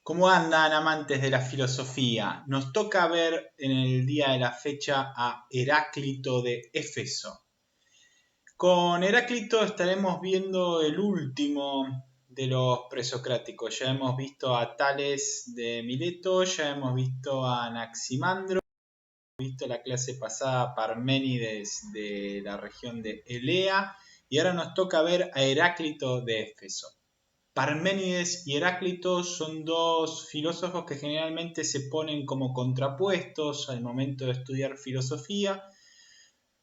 ¿Cómo andan, amantes de la filosofía? Nos toca ver en el día de la fecha a Heráclito de Éfeso. Con Heráclito estaremos viendo el último de los presocráticos. Ya hemos visto a Tales de Mileto, ya hemos visto a Anaximandro, hemos visto la clase pasada a Parménides de la región de Elea y ahora nos toca ver a Heráclito de Éfeso. Parménides y Heráclito son dos filósofos que generalmente se ponen como contrapuestos al momento de estudiar filosofía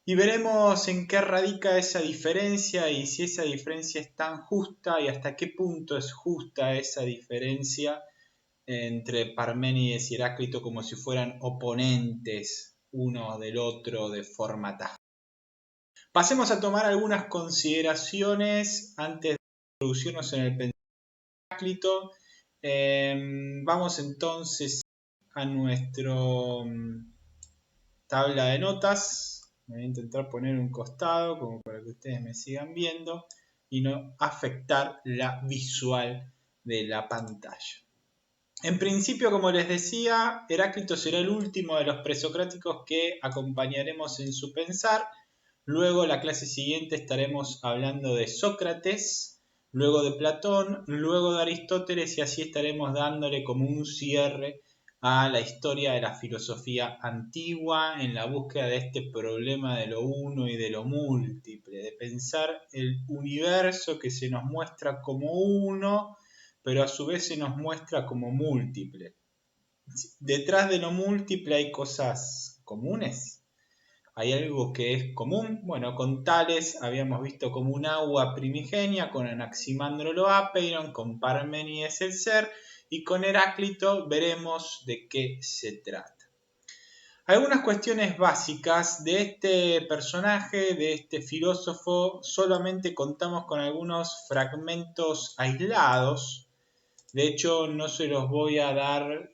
y veremos en qué radica esa diferencia y si esa diferencia es tan justa y hasta qué punto es justa esa diferencia entre Parménides y Heráclito como si fueran oponentes uno del otro de forma tácita. Pasemos a tomar algunas consideraciones antes de introducirnos en el pensamiento. Heráclito. Vamos entonces a nuestra tabla de notas. Voy a intentar poner un costado como para que ustedes me sigan viendo y no afectar la visual de la pantalla. En principio, como les decía, Heráclito será el último de los presocráticos que acompañaremos en su pensar. Luego, la clase siguiente estaremos hablando de Sócrates, luego de Platón, luego de Aristóteles y así estaremos dándole como un cierre a la historia de la filosofía antigua en la búsqueda de este problema de lo uno y de lo múltiple, de pensar el universo que se nos muestra como uno, pero a su vez se nos muestra como múltiple. Detrás de lo múltiple hay cosas comunes. ¿Hay algo que es común? Bueno, con Tales habíamos visto como un agua primigenia, con Anaximandro lo apeiron, con Parménides el ser, y con Heráclito veremos de qué se trata. Algunas cuestiones básicas de este personaje, de este filósofo, solamente contamos con algunos fragmentos aislados. De hecho, no se los voy a dar.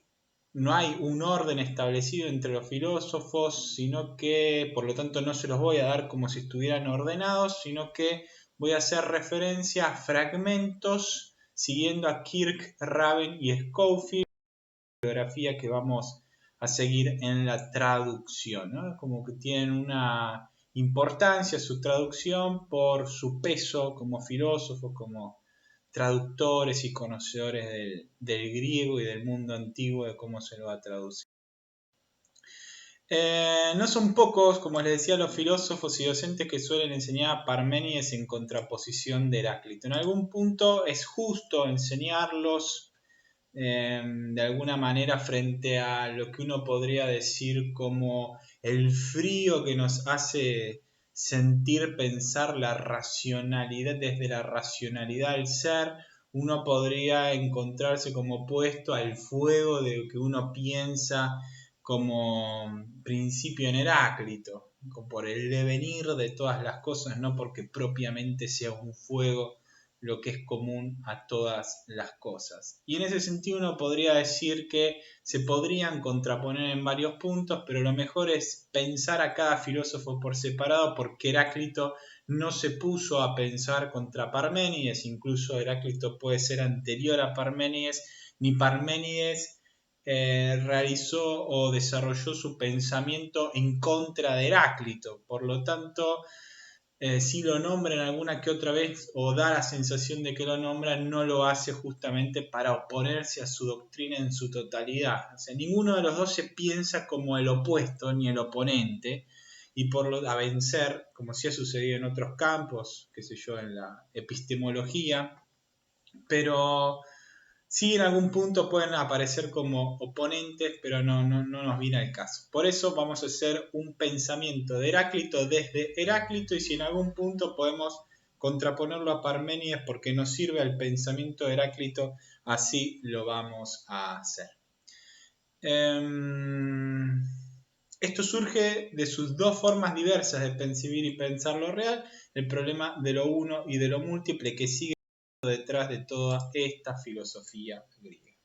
No hay un orden establecido entre los filósofos, sino que, por lo tanto, no se los voy a dar como si estuvieran ordenados, sino que voy a hacer referencia a fragmentos siguiendo a Kirk, Raven y Schofield, la bibliografía que vamos a seguir en la traducción, ¿no? Como que tienen una importancia su traducción por su peso como filósofos, como traductores y conocedores del griego y del mundo antiguo de cómo se lo va a traducir. No son pocos, como les decía, los filósofos y docentes que suelen enseñar a Parménides en contraposición de Heráclito. En algún punto es justo enseñarlos de alguna manera frente a lo que uno podría decir como el frío que nos hace sentir pensar la racionalidad desde la racionalidad del ser. Uno podría encontrarse como opuesto al fuego de lo que uno piensa como principio en Heráclito, por el devenir de todas las cosas, no porque propiamente sea un fuego lo que es común a todas las cosas. Y en ese sentido uno podría decir que se podrían contraponer en varios puntos, pero lo mejor es pensar a cada filósofo por separado, porque Heráclito no se puso a pensar contra Parménides, incluso Heráclito puede ser anterior a Parménides, ni Parménides realizó o desarrolló su pensamiento en contra de Heráclito. Por lo tanto, si lo nombran alguna que otra vez o da la sensación de que lo nombran, no lo hace justamente para oponerse a su doctrina en su totalidad. O sea, ninguno de los dos se piensa como el opuesto ni el oponente y por lo a vencer, como sí ha sucedido en otros campos, qué sé yo, en la epistemología, pero sí, en algún punto pueden aparecer como oponentes, pero no nos viene al caso. Por eso vamos a hacer un pensamiento de Heráclito desde Heráclito y si en algún punto podemos contraponerlo a Parménides porque nos sirve al pensamiento de Heráclito, así lo vamos a hacer. Esto surge de sus dos formas diversas de percibir y pensar lo real, el problema de lo uno y de lo múltiple que sigue detrás de toda esta filosofía griega.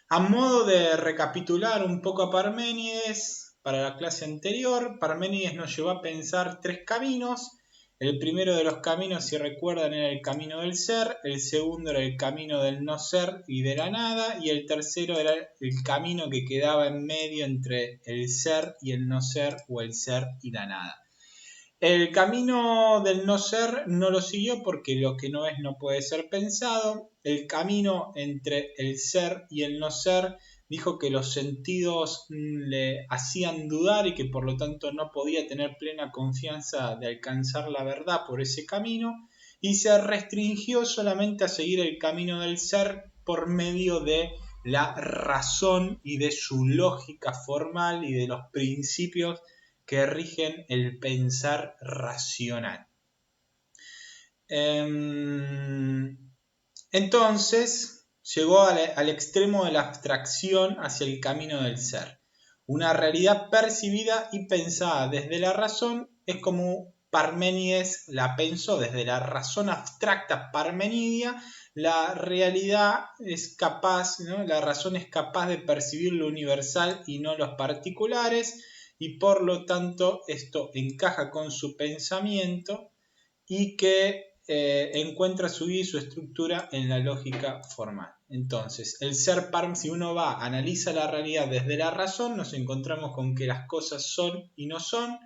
A modo de recapitular un poco a Parménides, para la clase anterior, Parménides nos llevó a pensar tres caminos. El primero de los caminos, si recuerdan, era el camino del ser, el segundo era el camino del no ser y de la nada, y el tercero era el camino que quedaba en medio entre el ser y el no ser, o el ser y la nada. El camino del no ser no lo siguió porque lo que no es no puede ser pensado. El camino entre el ser y el no ser dijo que los sentidos le hacían dudar y que por lo tanto no podía tener plena confianza de alcanzar la verdad por ese camino, y se restringió solamente a seguir el camino del ser por medio de la razón y de su lógica formal y de los principios que rigen el pensar racional. Entonces llegó al extremo de la abstracción hacia el camino del ser. Una realidad percibida y pensada desde la razón es como Parménides la pensó, desde la razón abstracta parmenidia. La realidad es capaz, ¿no? La razón es capaz de percibir lo universal y no los particulares, y por lo tanto esto encaja con su pensamiento y que encuentra su guía y su estructura en la lógica formal. Entonces, el ser si uno analiza la realidad desde la razón, nos encontramos con que las cosas son y no son.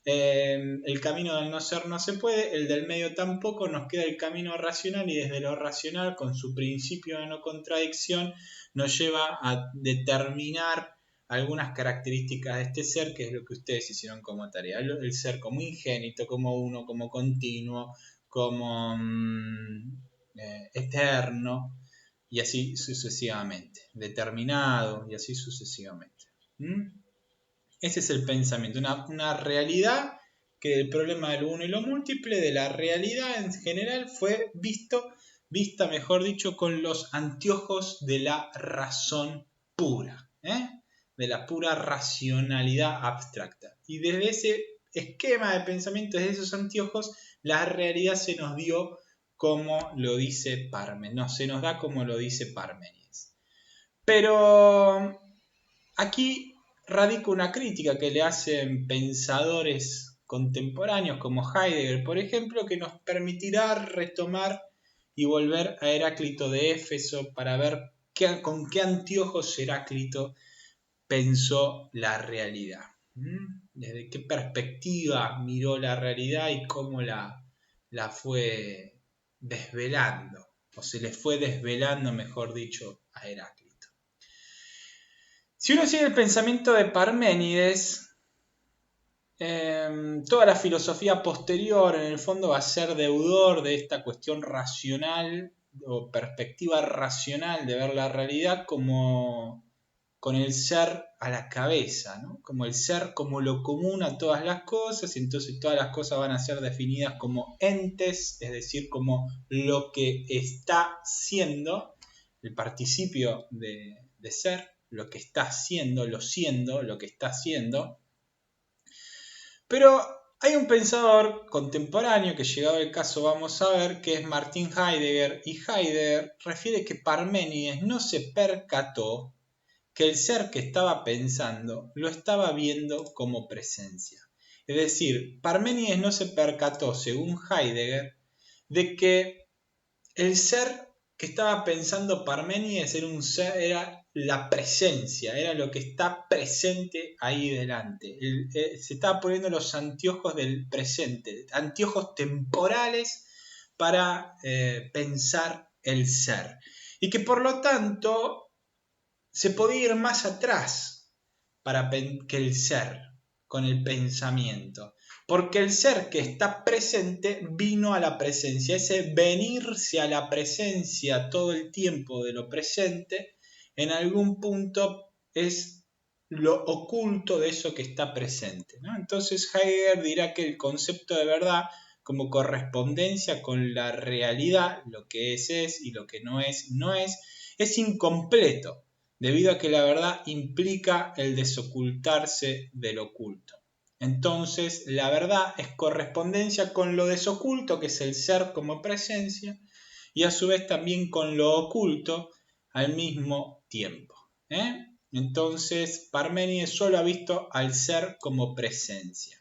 El camino del no ser no se puede, el del medio tampoco, nos queda el camino racional, y desde lo racional, con su principio de no contradicción, nos lleva a determinar algunas características de este ser, que es lo que ustedes hicieron como tarea. El ser como ingénito, como uno, como continuo, como eterno, y así sucesivamente, determinado, y así sucesivamente. Ese es el pensamiento, una realidad que el problema del uno y lo múltiple, de la realidad en general, fue vista, mejor dicho, con los anteojos de la razón pura, de la pura racionalidad abstracta. Y desde ese esquema de pensamiento, desde esos anteojos, la realidad se nos dio como lo dice Parménides, no, se nos da como lo dice Parménides. Pero aquí radica una crítica que le hacen pensadores contemporáneos como Heidegger, por ejemplo, que nos permitirá retomar y volver a Heráclito de Éfeso para ver con qué anteojos Heráclito pensó la realidad. Desde qué perspectiva miró la realidad y cómo la fue desvelando, o se le fue desvelando, mejor dicho, a Heráclito. Si uno sigue el pensamiento de Parménides, toda la filosofía posterior en el fondo va a ser deudor de esta cuestión racional o perspectiva racional de ver la realidad como con el ser a la cabeza, ¿no? Como el ser como lo común a todas las cosas, y entonces todas las cosas van a ser definidas como entes, es decir, como lo que está siendo, el participio de ser, lo que está siendo, lo que está siendo. Pero hay un pensador contemporáneo que, llegado el caso, vamos a ver, que es Martin Heidegger, y Heidegger refiere que Parménides no se percató que el ser que estaba pensando lo estaba viendo como presencia. Es decir, Parménides no se percató, según Heidegger, de que el ser que estaba pensando Parménides era la presencia, era lo que está presente ahí delante. Se estaba poniendo los anteojos del presente, anteojos temporales para pensar el ser. Y que por lo tanto se podía ir más atrás que el ser, con el pensamiento. Porque el ser que está presente vino a la presencia. Ese venirse a la presencia todo el tiempo de lo presente, en algún punto es lo oculto de eso que está presente, ¿no? Entonces Heidegger dirá que el concepto de verdad, como correspondencia con la realidad, lo que es y lo que no es incompleto, debido a que la verdad implica el desocultarse del oculto. Entonces, la verdad es correspondencia con lo desoculto, que es el ser como presencia, y a su vez también con lo oculto al mismo tiempo. Entonces, Parménides solo ha visto al ser como presencia.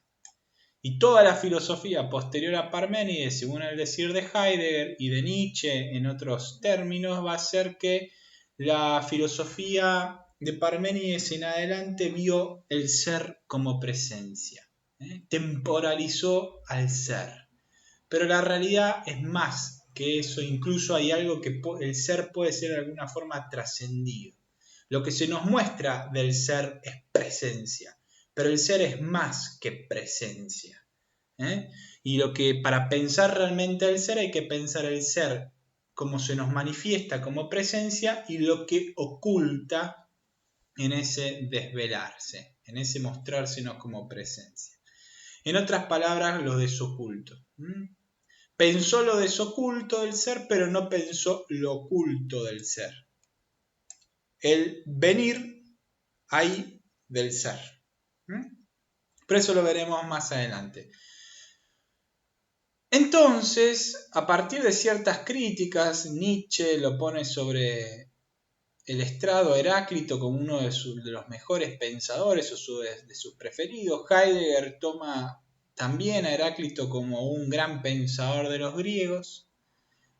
Y toda la filosofía posterior a Parménides, según el decir de Heidegger y de Nietzsche en otros términos, va a ser que la filosofía de Parménides en adelante vio el ser como presencia, temporalizó al ser. Pero la realidad es más que eso, incluso hay algo que el ser puede ser de alguna forma trascendido. Lo que se nos muestra del ser es presencia, pero el ser es más que presencia. Y lo que para pensar realmente el ser hay que pensar el ser como se nos manifiesta como presencia y lo que oculta en ese desvelarse, en ese mostrársenos como presencia. En otras palabras, lo desoculto. Pensó lo desoculto del ser, pero no pensó lo oculto del ser. El venir ahí del ser. Pero eso lo veremos más adelante. Entonces, a partir de ciertas críticas, Nietzsche lo pone sobre el estrado a Heráclito como uno de los mejores pensadores o de sus preferidos. Heidegger toma también a Heráclito como un gran pensador de los griegos,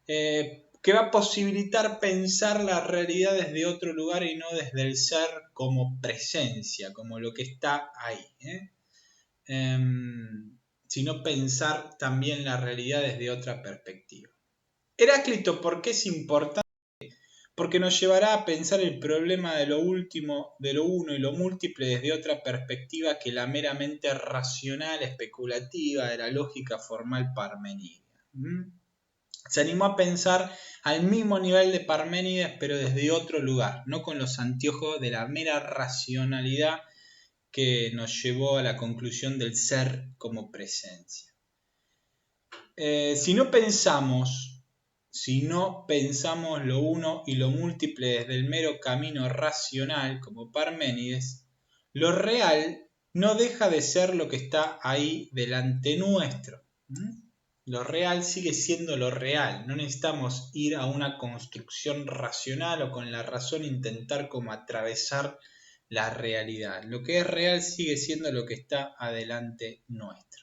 que va a posibilitar pensar la realidad desde otro lugar y no desde el ser como presencia, como lo que está ahí. Sino pensar también la realidad desde otra perspectiva. Heráclito, ¿por qué es importante? Porque nos llevará a pensar el problema de lo último, de lo uno y lo múltiple desde otra perspectiva que la meramente racional, especulativa de la lógica formal parmenida. Se animó a pensar al mismo nivel de Parménides, pero desde otro lugar, no con los anteojos de la mera racionalidad que nos llevó a la conclusión del ser como presencia. Si no pensamos lo uno y lo múltiple desde el mero camino racional, como Parménides, lo real no deja de ser lo que está ahí delante nuestro. Lo real sigue siendo lo real. No necesitamos ir a una construcción racional o con la razón intentar como atravesar la realidad. Lo que es real sigue siendo lo que está adelante nuestro.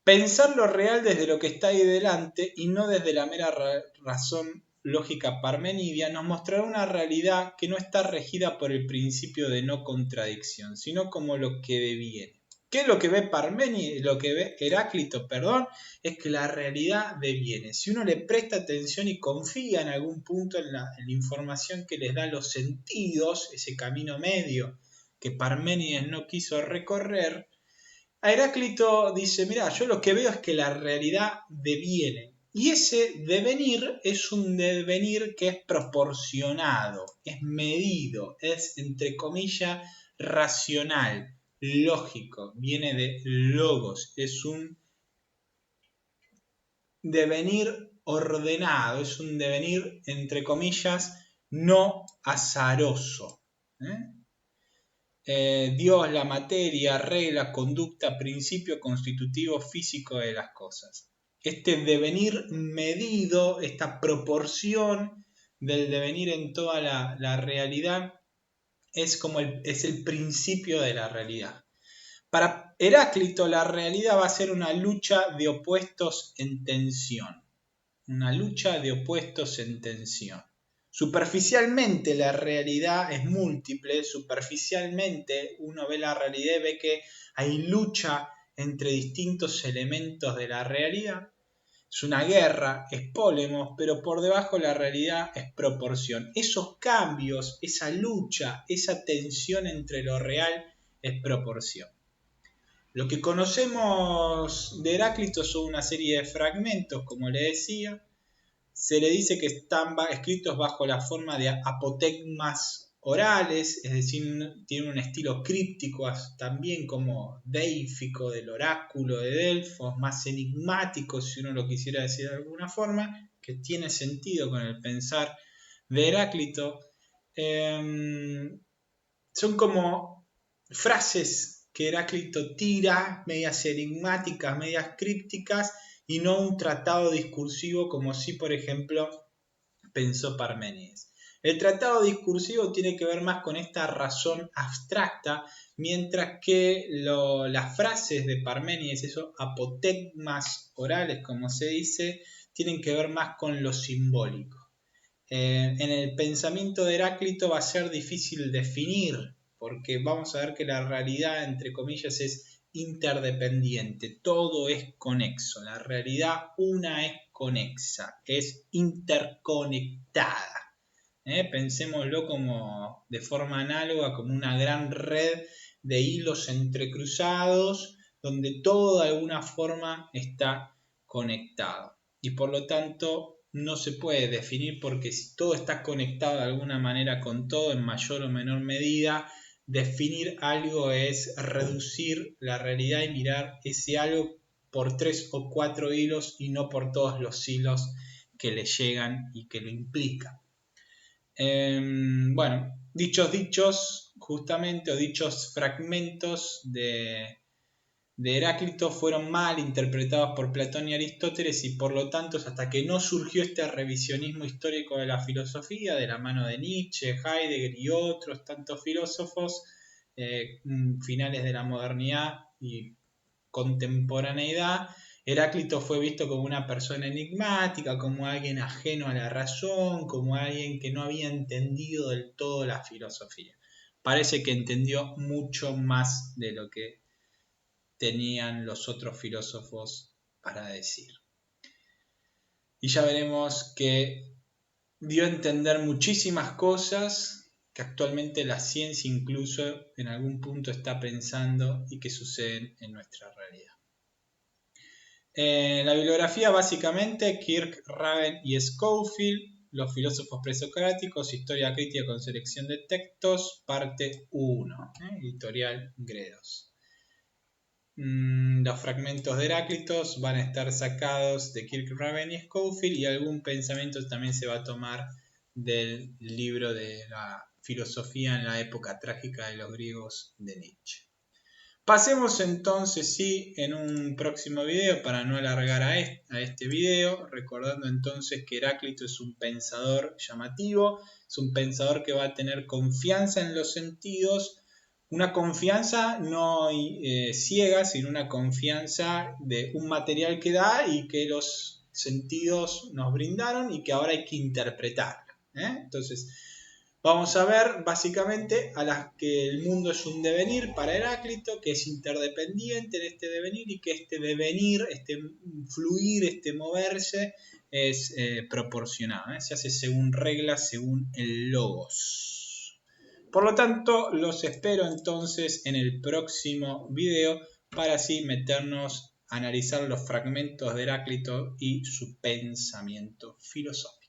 Pensar lo real desde lo que está ahí delante y no desde la mera razón lógica parmenidia nos mostrará una realidad que no está regida por el principio de no contradicción, sino como lo que deviene. ¿Qué es lo que ve Parménides? Lo que ve Heráclito, es que la realidad deviene. Si uno le presta atención y confía en algún punto en la información que les da los sentidos, ese camino medio que Parménides no quiso recorrer, a Heráclito dice, mira, yo lo que veo es que la realidad deviene. Y ese devenir es un devenir que es proporcionado, es medido, es, entre comillas, racional, lógico, viene de logos, es un devenir ordenado, es un devenir, entre comillas, no azaroso. Dios, la materia, regla, conducta, principio constitutivo físico de las cosas. Este devenir medido, esta proporción del devenir en toda la realidad es el principio de la realidad. Para Heráclito la realidad va a ser una lucha de opuestos en tensión. Una lucha de opuestos en tensión. Superficialmente la realidad es múltiple, superficialmente uno ve la realidad y ve que hay lucha entre distintos elementos de la realidad. Es una guerra, es pólemos, pero por debajo la realidad es proporción. Esos cambios, esa lucha, esa tensión entre lo real es proporción. Lo que conocemos de Heráclito son una serie de fragmentos, como le decía. Se le dice que están escritos bajo la forma de apotegmas orales, es decir, tienen un estilo críptico también como déifico del oráculo de Delfos, más enigmático si uno lo quisiera decir de alguna forma, que tiene sentido con el pensar de Heráclito. Son como frases que Heráclito tira, medias enigmáticas, medias crípticas, y no un tratado discursivo como si, por ejemplo, pensó Parménides. El tratado discursivo tiene que ver más con esta razón abstracta, mientras que las frases de Parménides, esos apotegmas orales, como se dice, tienen que ver más con lo simbólico. En el pensamiento de Heráclito va a ser difícil definir, porque vamos a ver que la realidad, entre comillas, es interdependiente, todo es conexo, la realidad una es conexa, es interconectada. Pensémoslo como de forma análoga, como una gran red de hilos entrecruzados, donde todo de alguna forma está conectado. Y por lo tanto no se puede definir, porque si todo está conectado de alguna manera con todo en mayor o menor medida, definir algo es reducir la realidad y mirar ese algo por 3 o 4 hilos y no por todos los hilos que le llegan y que lo implican. Bueno, dichos dichos justamente, o dichos fragmentos de Heráclito fueron mal interpretados por Platón y Aristóteles, y por lo tanto hasta que no surgió este revisionismo histórico de la filosofía de la mano de Nietzsche, Heidegger y otros tantos filósofos, finales de la modernidad y contemporaneidad, Heráclito fue visto como una persona enigmática, como alguien ajeno a la razón, como alguien que no había entendido del todo la filosofía. Parece que entendió mucho más de lo que tenían los otros filósofos para decir. Y ya veremos que dio a entender muchísimas cosas que actualmente la ciencia incluso en algún punto está pensando y que suceden en nuestra realidad. La bibliografía básicamente Kirk, Raven y Schofield, los filósofos presocráticos, historia crítica con selección de textos, parte 1, editorial Gredos. Los fragmentos de Heráclito van a estar sacados de Kirk, Raven y Schofield, y algún pensamiento también se va a tomar del libro de la filosofía en la época trágica de los griegos de Nietzsche. Pasemos entonces en un próximo video, para no alargar a este video, recordando entonces que Heráclito es un pensador llamativo, es un pensador que va a tener confianza en los sentidos, una confianza no ciega, sino una confianza de un material que da y que los sentidos nos brindaron y que ahora hay que interpretarlo. Entonces, vamos a ver básicamente a las que el mundo es un devenir para Heráclito, que es interdependiente en este devenir y que este devenir, este fluir, este moverse es proporcionado, se hace según reglas, según el logos. Por lo tanto, los espero entonces en el próximo video para así meternos a analizar los fragmentos de Heráclito y su pensamiento filosófico.